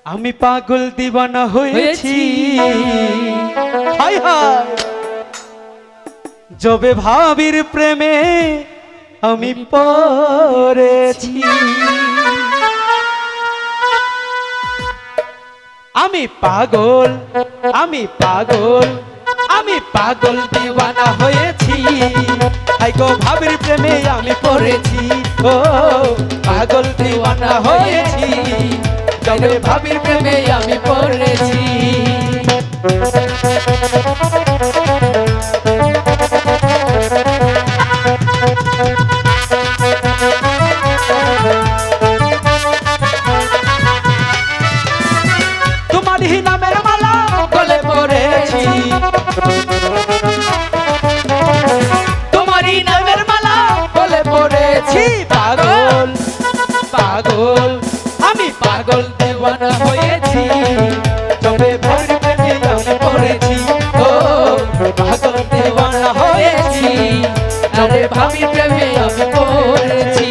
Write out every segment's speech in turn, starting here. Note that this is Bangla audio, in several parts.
আমি পাগল দিওয়ানা হয়েছি হায় হায় যবে ভাবির প্রেমে আমি পড়েছি আমি পাগল দিওয়ানা হয়েছি হায় গো ভাবির প্রেমে আমি পড়েছি ও পাগল দিওয়ানা হয়েছি যবে ভাবির প্রেমে আমি পড়েছি তোমারই নামের মালা গলে পড়েছি তোমারই নামের মালা গলে পড়েছি পাগল আমি পাগল দিওয়ানা হয়েছি যবে ভাবির প্রেমে আমি পড়েছি ও পাগল দিওয়ানা হয়েছি যবে ভাবির প্রেমে আমি পড়েছি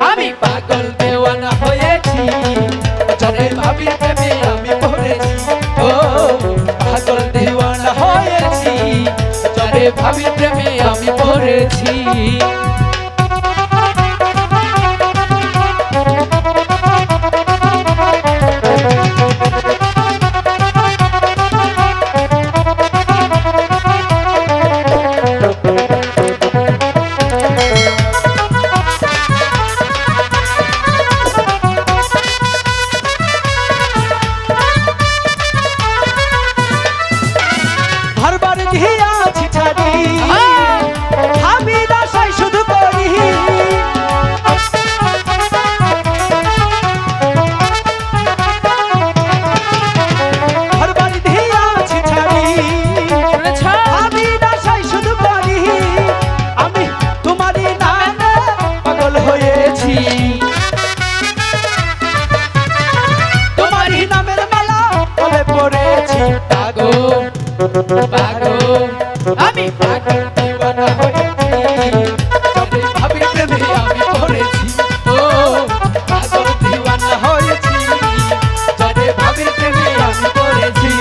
আমি পাগল দেওয়ানা হয়েছি যবে ভাবির প্রেমে আমি পড়েছি ও পাগল দেওয়ানা হয়েছি যবে ভাবির প্রেমে আমি পড়েছি তোমারই নামের মালা গলে পড়েছি পাগল আমি পাগল দিওয়ানা হয়েছি যবে ভাবির প্রেমে আমি পড়েছি ও পাগল দিওয়ানা হয়েছি যবে ভাবির প্রেমে আমি পড়েছি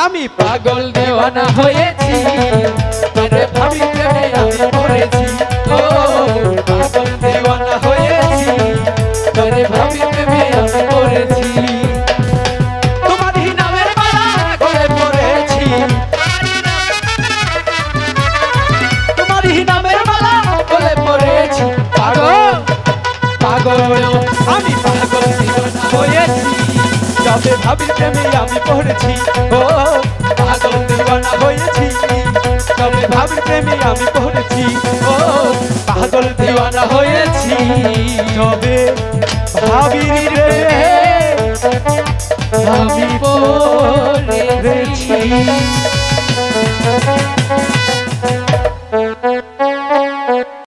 আমি পাগল দেওয়ানা হয়েছি তবে ভাবির প্রেমে আমি পড়েছি ও পাগল দেওয়ানা হয়েছি তবে ভাবির প্রেমে আমি পড়েছি তোমারই নামের মালা গলে পড়েছি তোমারই নামের মালা গলে পড়েছি পাগল আমি পাগল দিওয়ানা হয়েছি যবে ভাবির প্রেমে আমি পড়েছি ও পাগল দিওয়ানা হয়েছি তবে ভাবির প্রেমে আমি পড়েছি ও পাগল দিওয়ানা হয়েছি তবে ভাবির প্রেমে আমি পড়েছি